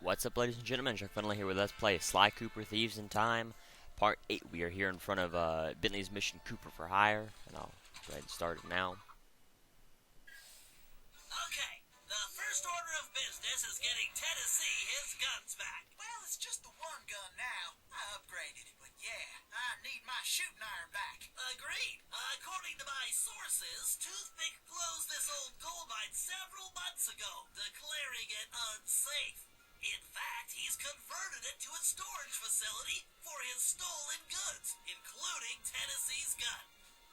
What's up, ladies and gentlemen? chuckfinleLP here with Let's Play Sly Cooper Thieves in Time, Part 8. We are here in front of Bentley's mission Cooper for Hire, and I'll go ahead and start it now. Okay, the first order of business is getting Tennessee his guns back. Well, it's just the one gun now. I upgraded it, but yeah, I need my shooting iron back. Agreed. According to my sources, Toothpick closed this old gold mine several months ago, declaring it unsafe. In fact, he's converted it to a storage facility for his stolen goods, including Tennessee's gun.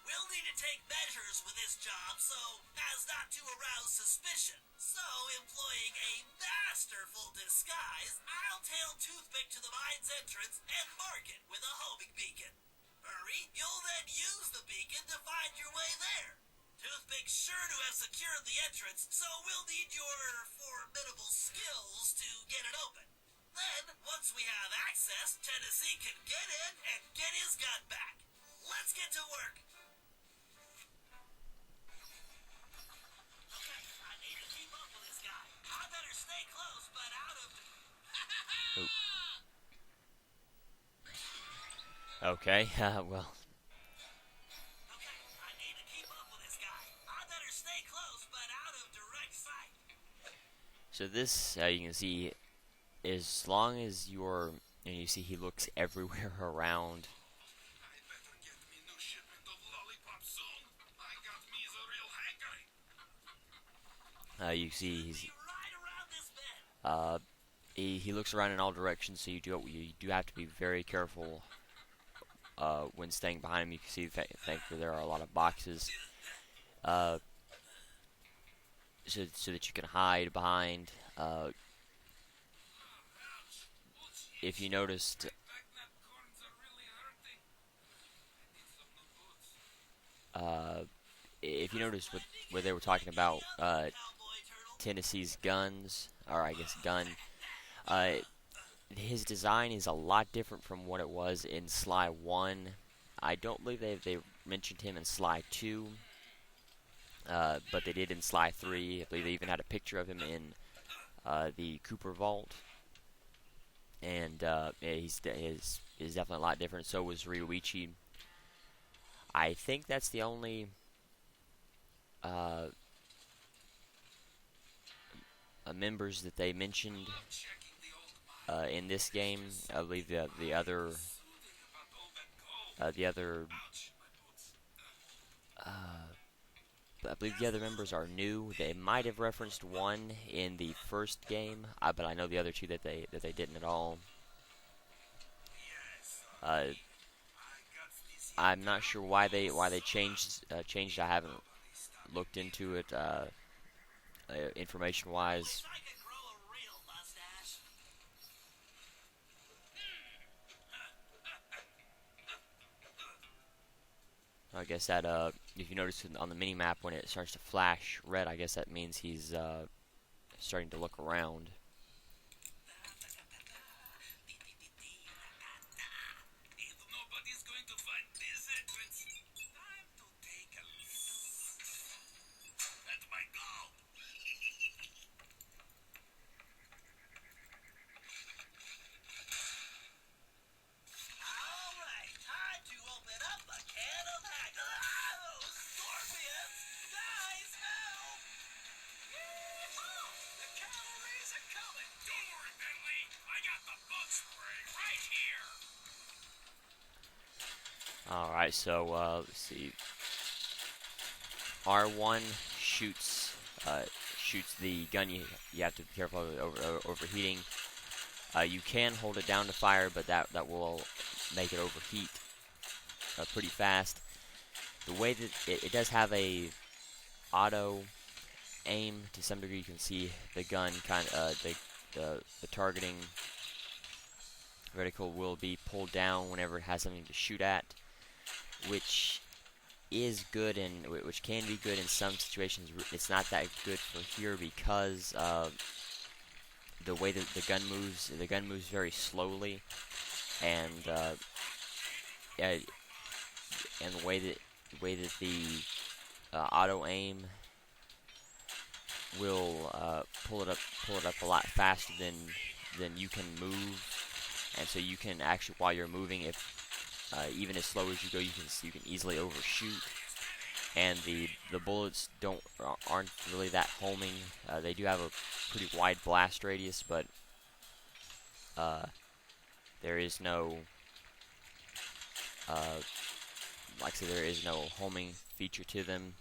We'll need to take measures with this job so as not to arouse suspicion. So, employing a masterful disguise, I'll tail Toothpick to the mine's entrance and mark it with a homing beacon. Hurry, you'll then use the beacon to find your way there. Toothpick's sure to have secured the entrance, so we'll need your formidable skills to get it open. Then, once we have access, Tennessee can get in and get his gun back. Let's get to work. Okay, I need to keep up with this guy. I better stay close, but out of... Okay, well, Okay, I need to keep up with this guy. I better stay close, but out of direct sight. so this, you can see, as long as you're, you see he looks everywhere around. I better get me new shipment of lollipops soon. I got me the real hankering. You see he's, Be right around this bend. he looks around in all directions, so you do have to be very careful when staying behind him. You can see, thankfully, there are a lot of boxes, so that you can hide behind. If you noticed, Backnut corns are really hurting. I need some new boots. if you noticed what they were talking about, Cowboy turtle. Tennessee's guns, or I guess gun, his design is a lot different from what it was in Sly 1. I don't believe they mentioned him in Sly 2, but they did in Sly 3. I believe they even had a picture of him in the Cooper Vault. And yeah, he's definitely a lot different. So was Ryuichi. I think that's the only members that they mentioned Checking the old mine. in this game. I believe the other Soothing about all that gold. Ouch, my boots. I believe the other members are new. They might have referenced one in the first game, but I know the other two that they didn't at all. Yes, I got me some I'm not sure why they changed. I haven't looked into it information-wise. Wish I could grow a real mustache. I guess that if you notice on the mini map when it starts to flash red, I guess that means he's starting to look around. If nobody's going to find this entrance, time to take a look at my gold. All right, time to open up a can of hack. Oh, scorpions! Guys, help! Yeehaw! The cavalry's a coming. Don't worry, Bentley. I got the bug spray right here. Alright, so let's see. R1 shoots the gun. You have to be careful of overheating. You can hold it down to fire, but that will make it overheat pretty fast. The way that it does have a auto aim to some degree. You can see the gun the targeting reticle will be pulled down whenever it has something to shoot at, which is good and which can be good in some situations. It's not that good for here because the way that the gun moves. The gun moves very slowly, and the way that the auto aim will pull it up a lot faster than then you can move, and so you can actually, while you're moving, if even as slow as you go, you can easily overshoot. And the bullets aren't really that homing. They do have a pretty wide blast radius, but uh, there is no like I said, there is no homing feature to them.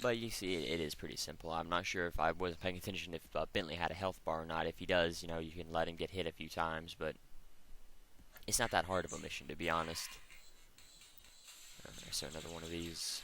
But you see, it is pretty simple. I'm not sure if I wasn't paying attention if Bentley had a health bar or not. If he does, you can let him get hit a few times, but it's not that hard of a mission, to be honest. So another one of these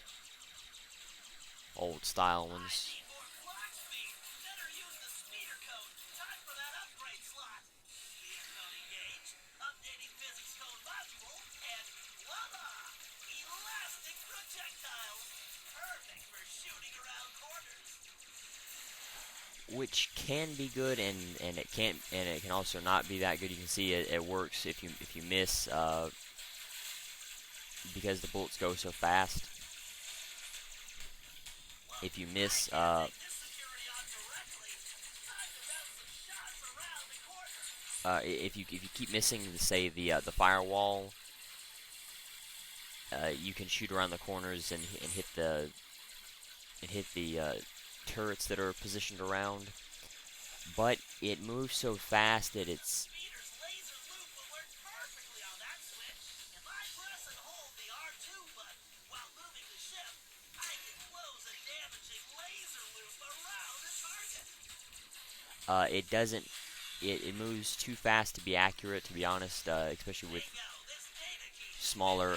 old style I ones. need more clock speed. Better use the speeder code. Time for that upgrade slot. Speed code engaged. Updating physics code module. And voila! Elastic projectiles. Perfect for shooting around corners. Which can be good, and it can also not be that good. You can see it works if you miss, because the bullets go so fast. If you miss, Take this security on directly. Time to bounce some shots around the corner. if you keep missing, say the firewall, you can shoot around the corners and hit the turrets that are positioned around. But it moves so fast that it's Speeder's laser loop will work perfectly on that switch. If I press and hold the R2 button while moving the ship, I can close a damaging laser loop around a target. it doesn't it moves too fast to be accurate, to be honest, especially with Bingo, this data key smaller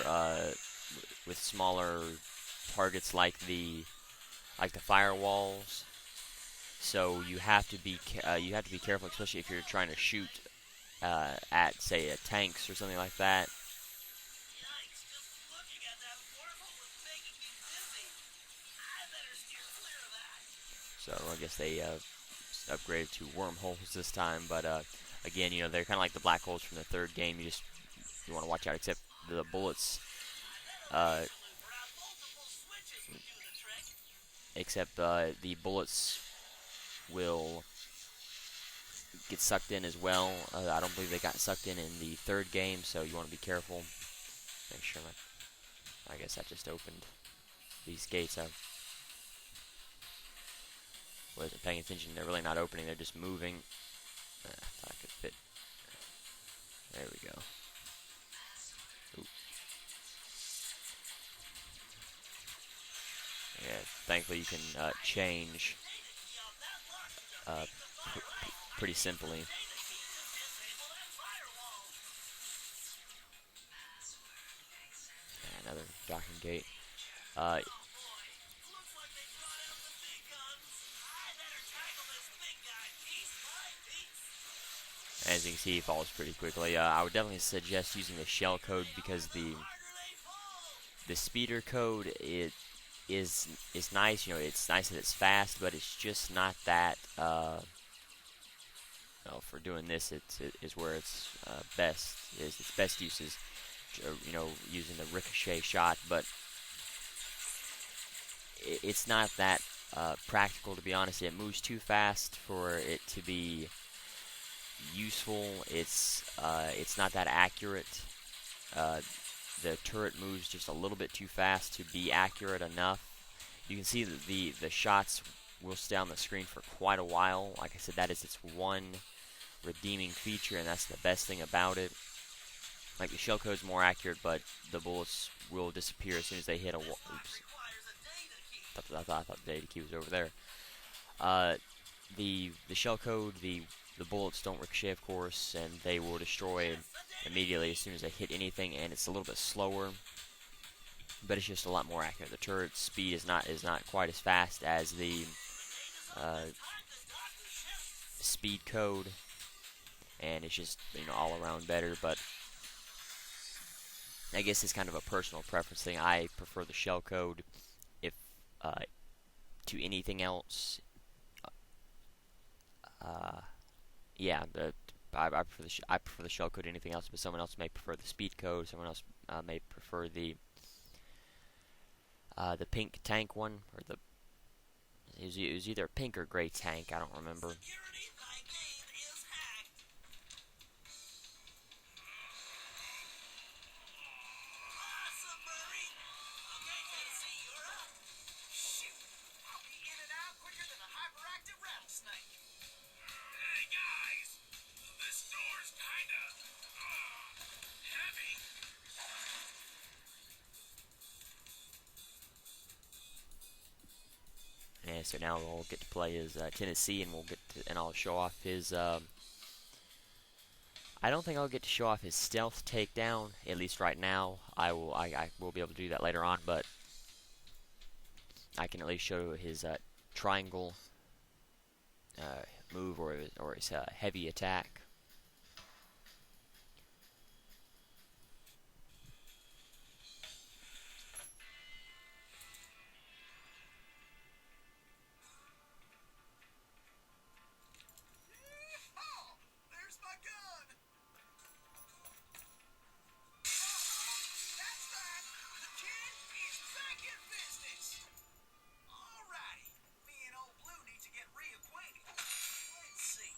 targets like the firewalls. So you have to be careful, especially if you're trying to shoot at, say, tanks or something like that. Yikes, just looking at that wormhole was making me dizzy. I better steer clear of that. So I guess they upgraded to wormholes this time. But again, they're kind of like the black holes from the third game. You want to watch out. Except the bullets, Laser loop around multiple switches would do the trick. except the bullets will get sucked in as well. I don't believe they got sucked in the third game, so you want to be careful. Make sure. I guess that just opened these gates. I wasn't paying attention. They're really not opening. They're just moving. I thought I could fit. There we go. Ooh. Yeah, thankfully you can change pretty simply. Another docking gate. As you can see, he falls pretty quickly. I would definitely suggest using the shell code, because the speeder code is nice. It's nice that it's fast, but it's just not that. For doing this, it is where it's best. Its best use is, using the ricochet shot, but it's not that practical, to be honest. It moves too fast for it to be useful. It's not that accurate. The turret moves just a little bit too fast to be accurate enough. You can see that the shots will stay on the screen for quite a while. Like I said, that is its one redeeming feature, and that's the best thing about it. Like, the shell code's more accurate, but the bullets will disappear as soon as they hit a wall. Oops. I thought the data key was over there. The shell code, the bullets don't ricochet, of course, and they will destroy immediately as soon as they hit anything, and it's a little bit slower, but it's just a lot more accurate. The turret's speed is not quite as fast as the speed code, and it's just all around better. But I guess it's kind of a personal preference thing. I prefer the shell code if to anything else. Yeah, I prefer the shell code to anything else, but someone else may prefer the speed code. Someone else may prefer the pink tank one, or it was either a pink or gray tank. I don't remember. Security, thy game is hacked. And so now we'll get to play as Tennessee, and I'll show off his. I don't think I'll get to show off his stealth takedown, at least right now. I will be able to do that later on, but I can at least show his triangle move or his heavy attack. Oh, there's my gun. That's that. The kid is back in business. Alrighty, me and old Blue need to get reacquainted. Let's see.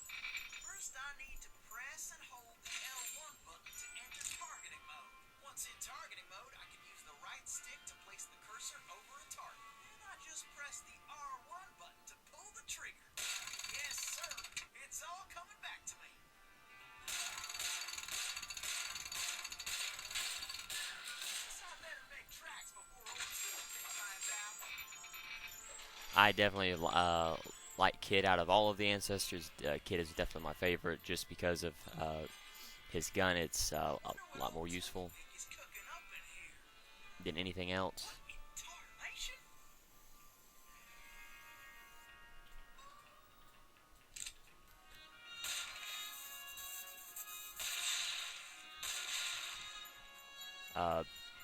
First, I need to press and hold the L1 button to enter targeting mode. Once in targeting mode, I can use the right stick to place the cursor over a target. Then I just press the R1 button to pull the trigger. Yes, sir. It's all coming back to me. Guess I better make tracks before old Tuesday finds out. I definitely like Kid out of all of the ancestors. Kid is definitely my favorite, just because of his gun. It's a lot more useful Is cooking up in here. than anything else. Tarnation?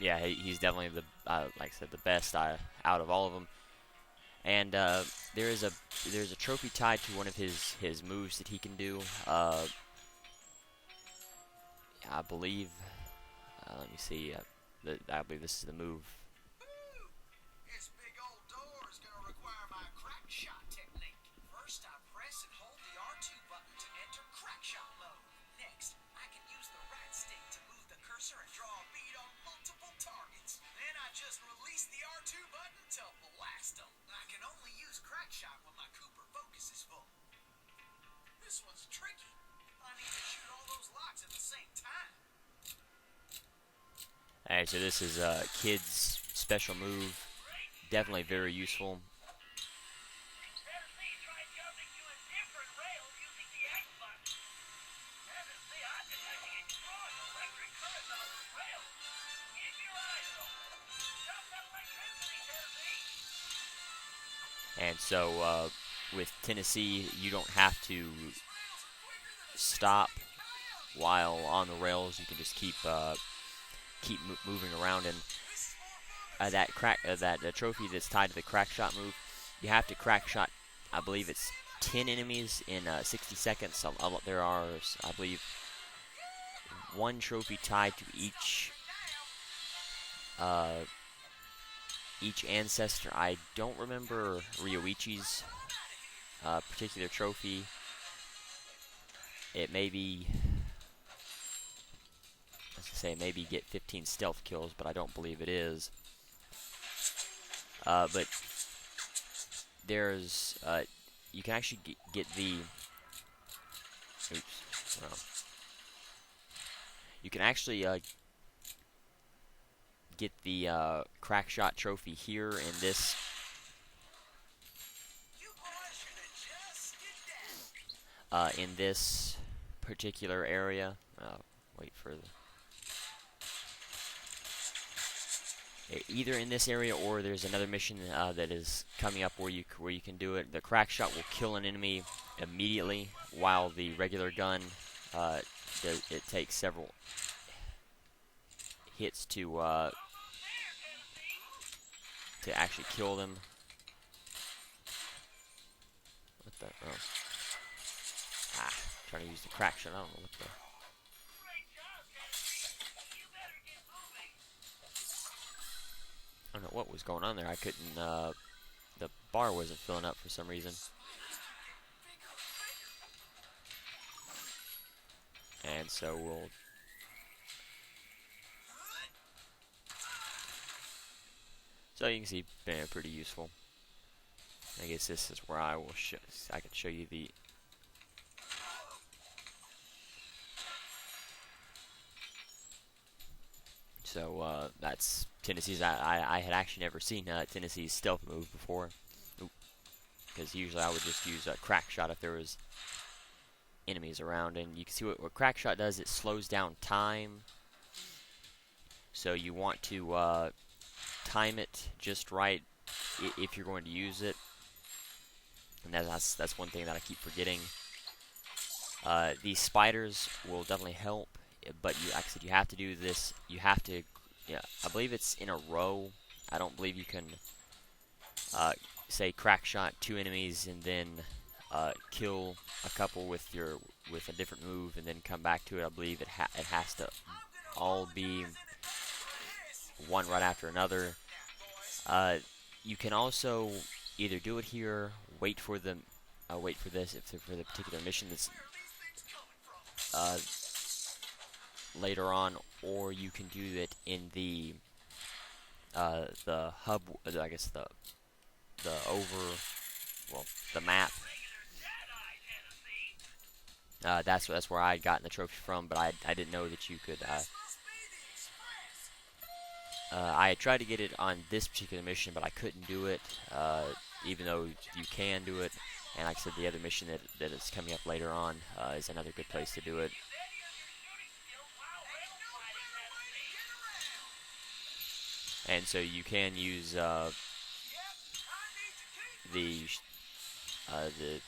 Yeah, he's definitely the like I said, the best out of all of them. And there's a trophy tied to one of his moves that he can do. I believe. Let me see. I believe this is the move. This big old door is gonna require my crack shot technique. First, I press and hold the R2 button to enter crack shot mode. Next, I can use the right stick to move the cursor and draw a bead on multiple targets. Then I just release the R2 button to blast them. I can only use crack shot when my Cooper focus is full. This one's tricky. I need to shoot all those locks at the same time. Alright, so this is Kid's special move. Definitely very useful. Tennessee tried jumping to a different rail using the X button. Tennessee, I'm detecting a strong electric current on the rail. Keep your eyes open. Stop that electricity, Tennessee. And so with Tennessee, you don't have to stop while on the rails. You can just keep moving around, and that trophy that's tied to the crack shot move, you have to crack shot. I believe it's 10 enemies in 60 seconds. There are, I believe, one trophy tied to each ancestor. I don't remember Ryoichi's particular trophy. It may be, as I say, maybe get 15 stealth kills, but I don't believe it is. But there's, you can actually get the, oops, well, you can actually get the crack shot trophy here in this particular area. Wait for the, either in this area, or there's another mission that is coming up where you can do it. The crack shot will kill an enemy immediately, while the regular gun it takes several hits to actually kill them. What the? Oh. Trying to use the crack shot. I don't know what the. I don't know what was going on there. I couldn't. The bar wasn't filling up for some reason. And so we'll. So you can see, pretty useful. I guess this is where I can show you the. So that's Tennessee's. I had actually never seen Tennessee's stealth move before. Oop. because usually I would just use a crack shot if there was enemies around. And you can see what crack shot does. It slows down time, so you want to time it just right if you're going to use it. And that's one thing that I keep forgetting. These spiders will definitely help, but like I said, you have to do this. You have to, yeah, I believe it's in a row. I don't believe you can say crack shot 2 enemies and then kill a couple with a different move and then come back to it. I believe it has to all be one right after another. You can also either do it here, wait for this for the particular mission that's later on, or you can do it in the hub. I guess the map. That's where I had gotten the trophy from, but I didn't know that you could. I tried to get it on this particular mission, but I couldn't do it, even though you can do it. And like I said, the other mission that is coming up later on is another good place to do it. And so you can use the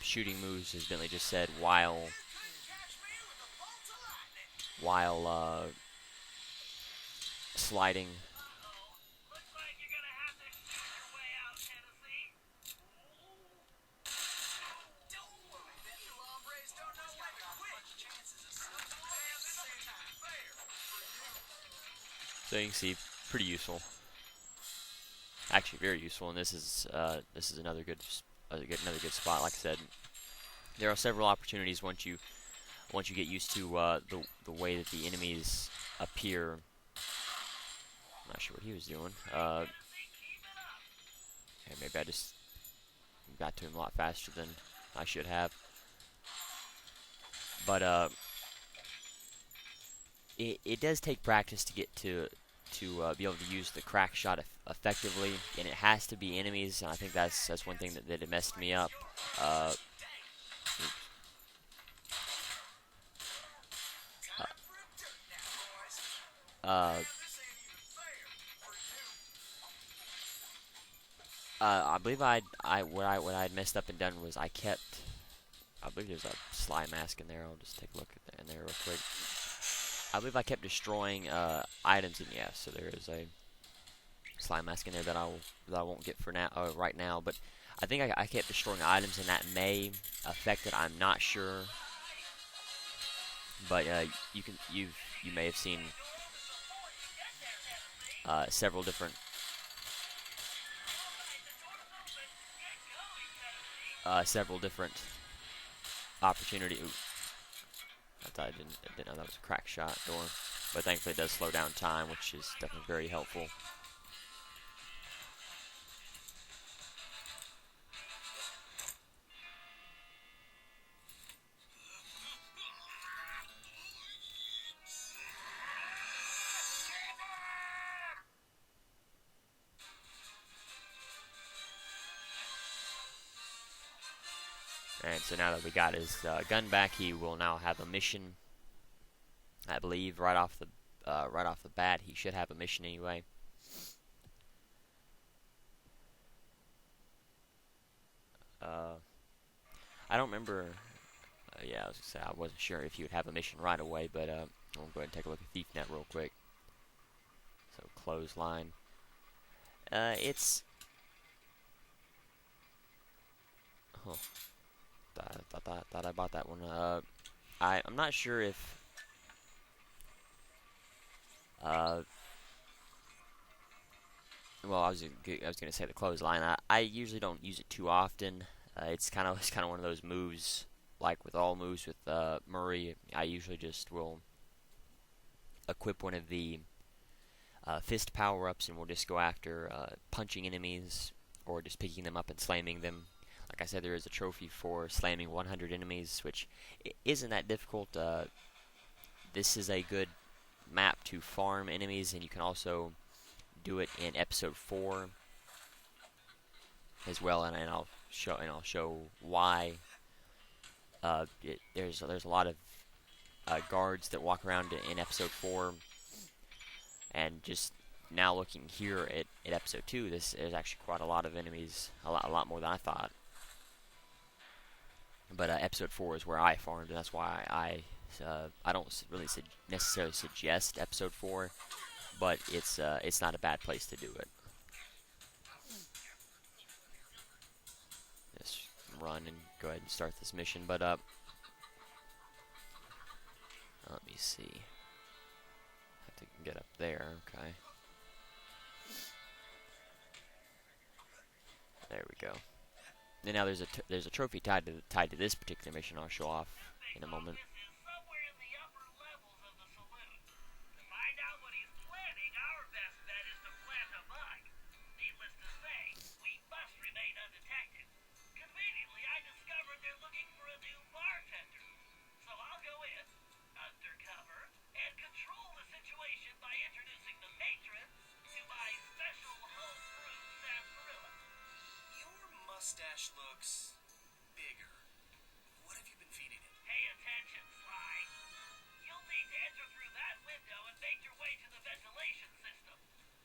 shooting moves, as Bentley just said, while sliding. So you can see, pretty useful. Actually, very useful, and this is another good spot. Like I said, there are several opportunities once you get used to the way that the enemies appear. I'm not sure what he was doing. Okay, maybe I just got to him a lot faster than I should have. But it does take practice to get to be able to use the crack shot effectively, and it has to be enemies. And I think that's one thing that it messed me up. I believe what I had messed up and done was I believe there's a sly mask in there. I'll just take a look at that in there real quick. I believe I kept destroying items, and yes, so there is a slime mask in there that I won't get for now, right now. But I think I kept destroying items, and that may affect it. I'm not sure, but you may have seen several different opportunities. I didn't know that was a crack shot door, but thankfully it does slow down time, which is definitely very helpful. And so now that we got his gun back, he will now have a mission. I believe right off the bat, he should have a mission anyway. I don't remember. Yeah, I was gonna say I wasn't sure if he would have a mission right away, but I'll go ahead and take a look at ThiefNet real quick. So clothesline. It's. Huh. Thought I bought that one. I'm not sure if. Well, I was gonna say the clothesline. I usually don't use it too often. It's kind of one of those moves, like with all moves with Murray. I usually just will equip one of the fist power-ups, and we'll just go after punching enemies or just picking them up and slamming them. Like I said, there is a trophy for slamming 100 enemies, which isn't that difficult. This is a good map to farm enemies, and you can also do it in episode 4 as well, and show why. There's a lot of guards that walk around in episode 4, and just now looking here at episode 2, there's actually quite a lot of enemies, a lot more than I thought. But episode 4 is where I farmed, and that's why I don't really necessarily suggest episode 4, but it's not a bad place to do it. Just run and go ahead and start this mission. But let me see. Have to get up there. Okay. There we go. And now there's a trophy tied to this particular mission. I'll show off in a moment. Somewhere in the upper levels of the saloon. To find out what he's planning, our best bet is to plant a bug. Needless to say, we must remain undetected. Conveniently, I discovered they're looking for a new bartender. So I'll go in, undercover, and control the situation by introducing the patrons to my special home-brewed sarsaparilla. Your mustache looks bigger. What have you been feeding it? Pay attention, Sly. You'll need to enter through that window and make your way to the ventilation system.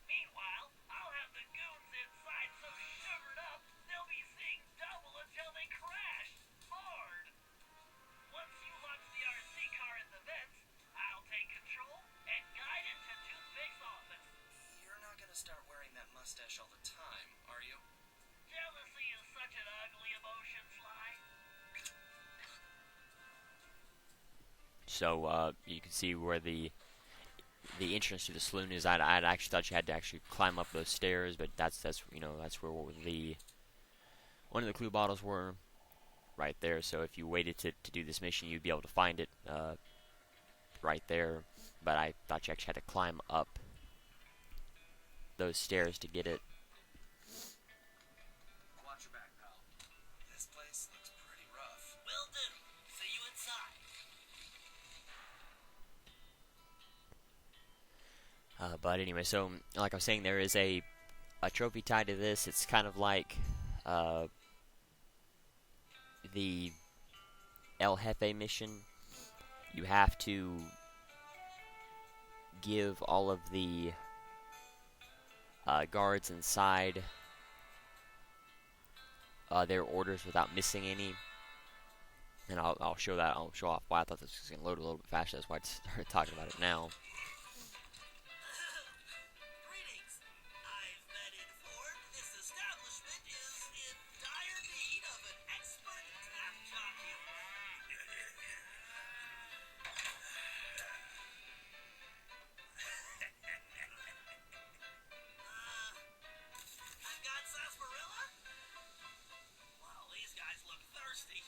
Meanwhile, I'll have the goons inside so sugared up they'll be seeing double until they crash hard. Once you launch the RC car in the vents, I'll take control and guide it to Toothpick's office. You're not gonna start wearing that mustache all the time, are you? Jealousy is such an ugly emotion, Sly. So you can see where the entrance to the saloon is. I'd actually thought you had to actually climb up those stairs, but that's where one of the clue bottles were, right there. So if you waited to do this mission, you'd be able to find it right there. But I thought you actually had to climb up those stairs to get it. Watch your back, pal. This place looks pretty rough. Will do. See you inside. But anyway, so like I was saying, there is a trophy tied to this. It's kind of like the El Jefe mission. You have to give all of the guards inside their orders without missing any. And I'll show that. I'll show off why I thought this was going to load a little bit faster. That's why I started talking about it now. Greetings. I've been informed this establishment is in dire need of an expert tap jockey. You got sarsaparilla? Well, these guys look thirsty.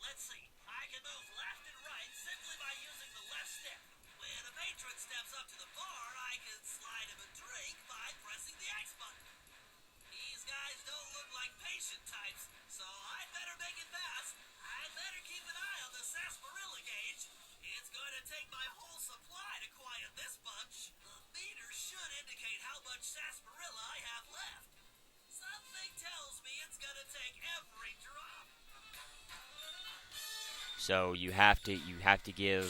Let's see. I can move left and right simply by using the left step. When a patron steps up to the bar, I can slide him a drink by pressing the X button. These guys don't look like patient types, so I'd better make it fast. I'd better keep an eye on the sarsaparilla gauge. It's going to take my whole supply to quiet this bunch. The meter should indicate how much sarsaparilla I have left. Something tells me it's going to take every drop. So you have to give.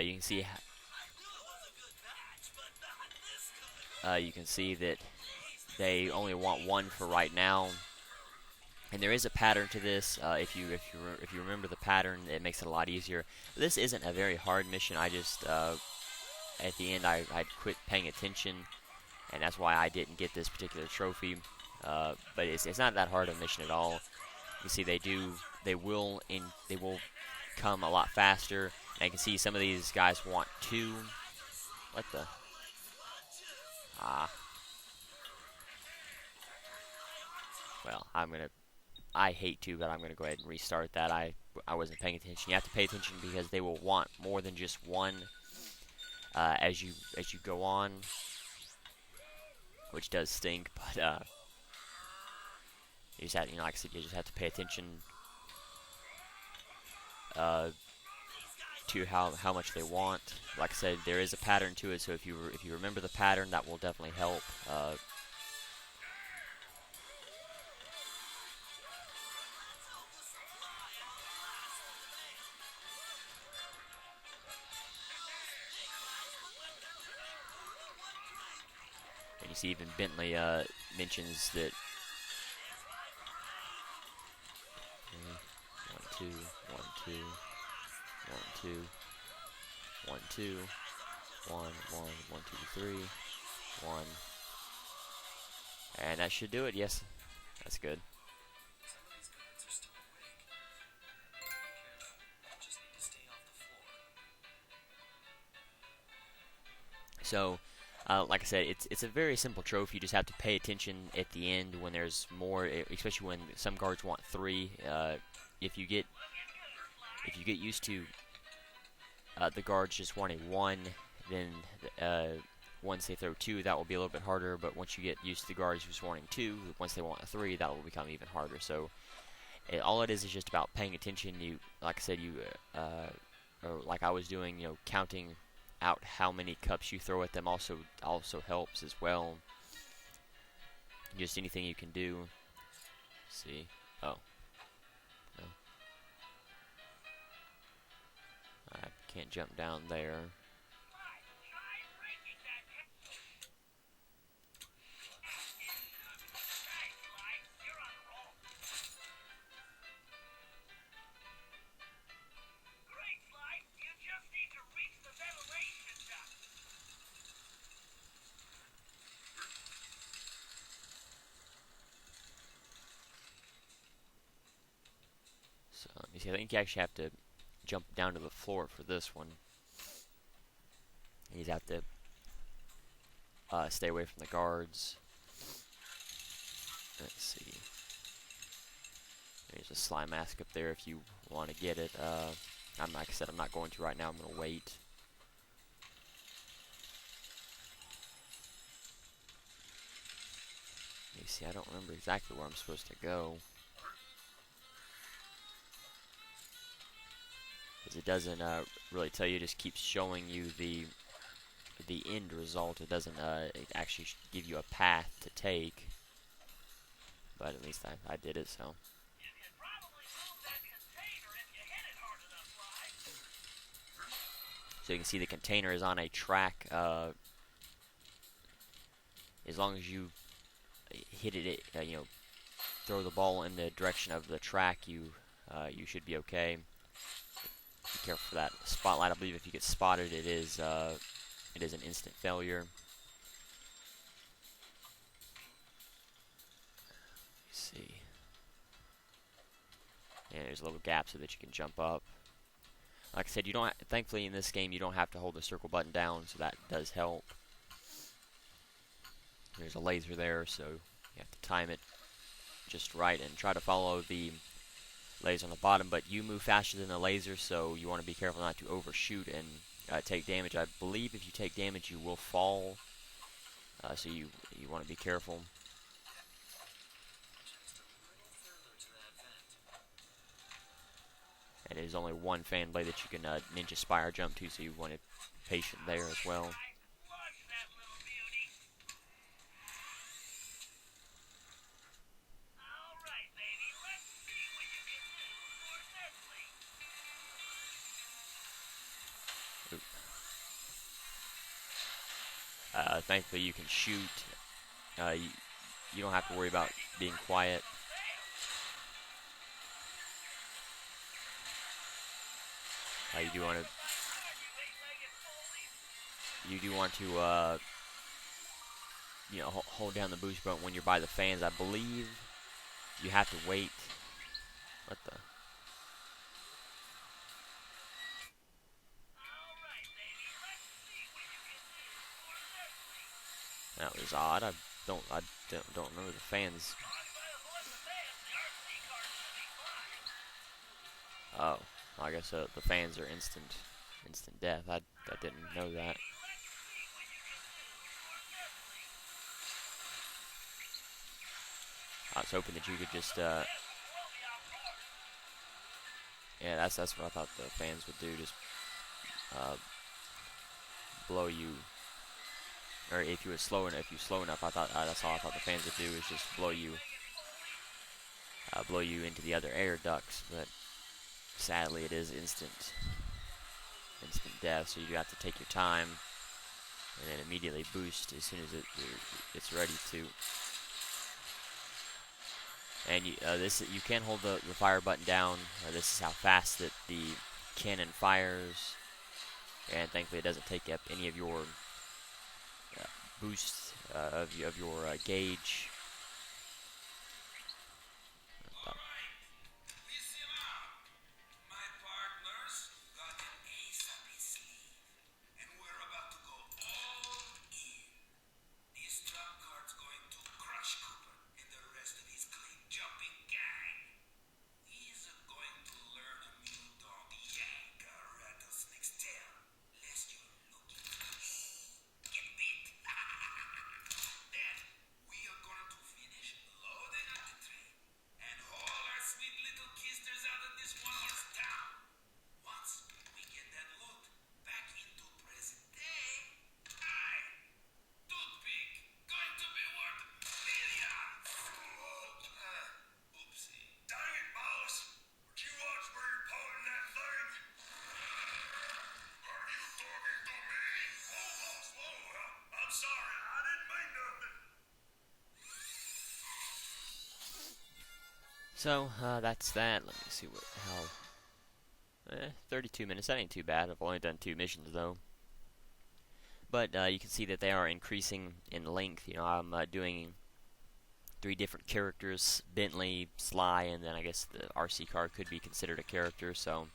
You can see. I knew it was a good batch, but not this good. You can see that they only want one for right now, and there is a pattern to this. If you remember the pattern, it makes it a lot easier. This isn't a very hard mission. I just at the end I quit paying attention, and that's why I didn't get this particular trophy. But it's not that hard of a mission at all. You see, they will come a lot faster. And I can see some of these guys want two. What the? Well, I hate to, but I'm gonna go ahead and restart that. I wasn't paying attention. You have to pay attention because they will want more than just one as you go on, which does stink. But you just have, like I said, you just have to pay attention to how much they want. Like I said, there is a pattern to it, so if you remember the pattern, that will definitely help. You see, even Bentley mentions that. Okay, 1, 2, 1, 2, 1, 2, 1, 2, 1, 1, 1, 2, 3, 1, and that should do it. Yes, that's good. Some of these guards are still awake. Careful. Just need to stay off the floor. So, like I said, it's a very simple trophy. You just have to pay attention at the end when there's more, especially when some guards want 3. If you get used to the guards just wanting 1, then once they throw 2, that will be a little bit harder. But once you get used to the guards just wanting 2, once they want 3, that will become even harder. So all it is just about paying attention. You, like I said, or like I was doing, counting out how many cups you throw at them also helps as well. Just anything you can do. Let's see. Oh. No. I can't jump down there. So let me see. I think you actually have to jump down to the floor for this one. You have to stay away from the guards. Let's see. There's a slime mask up there if you want to get it. Like I said, I'm not going to right now. I'm going to wait. Let me see. I don't remember exactly where I'm supposed to go. Because it doesn't really tell you. It just keeps showing you the end result. It doesn't it actually give you a path to take. But at least I did it, so. So you can see the container is on a track. As long as you hit it, throw the ball in the direction of the track, you should be okay. Be careful for that spotlight. I believe if you get spotted, it is an instant failure. Let's see. And there's a little gap so that you can jump up. Like I said, you don't. Thankfully, in this game, you don't have to hold the circle button down, so that does help. There's a laser there, so you have to time it just right and try to follow the laser on the bottom. But you move faster than the laser, so you want to be careful not to overshoot and take damage. I believe if you take damage, you will fall. So you want to be careful. And there's only one fan blade that you can ninja spire jump to, so you want to be patient there as well. Thankfully, you can shoot. You don't have to worry about being quiet. You do want to hold down the boost button when you're by the fans. I believe you have to wait. What the? That was odd. I don't remember the fans. Oh, I guess the fans are instant death. I didn't know that. I was hoping that you could just yeah, that's what I thought the fans would do, just blow you. Or if you're slow enough, that's all I thought the fans would do, is just blow you into the other air ducts. But sadly, it is instant death. So you have to take your time. and then immediately boost as soon as it's ready to. And you can hold the fire button down. This is how fast that the cannon fires, and thankfully it doesn't take up any of your boost of your gauge. Sorry, I didn't mean nothing. So that's that. Let me see how. 32 minutes. That ain't too bad. I've only done 2 missions though. But you can see that they are increasing in length. You know, I'm doing 3 different characters: Bentley, Sly, and then I guess the RC car could be considered a character. So,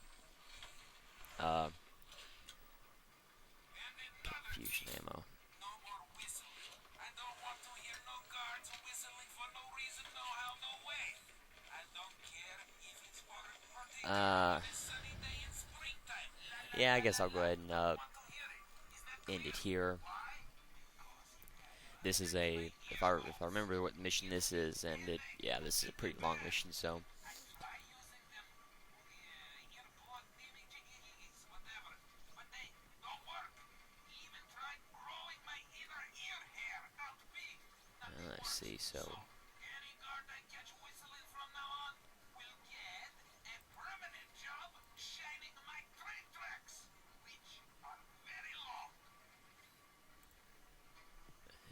confusion ammo. Yeah, I guess I'll go ahead and end it here. This is a, if I remember what mission this is, and yeah, this is a pretty long mission, so. Let's see, so.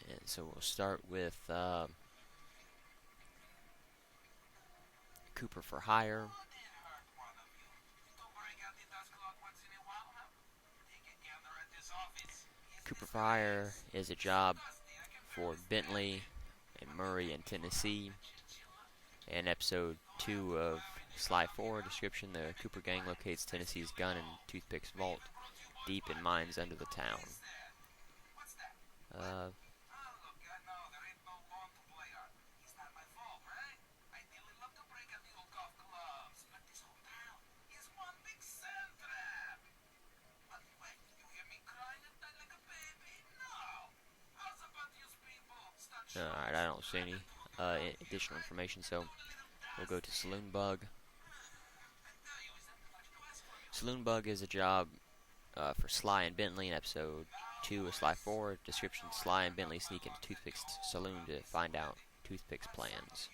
And so we'll start with Cooper for hire. Cooper for hire is a job for Bentley and Murray in Tennessee. And episode 2 of Sly 4 description: the Cooper gang locates Tennessee's gun and toothpicks vault deep in mines under the town. Alright, I don't see any additional information, so we'll go to Saloon Bug. Saloon Bug is a job for Sly and Bentley in episode 2 of Sly 4. Description: Sly and Bentley sneak into Toothpick's saloon to find out Toothpick's plans.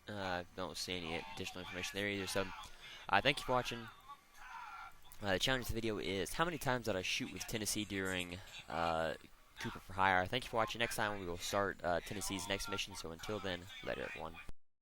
I don't see any additional information there either, so thank you for watching. The challenge of the video is: how many times did I shoot with Tennessee during Cooper for hire? Thank you for watching. Next time we will start Tennessee's next mission, so until then, later everyone.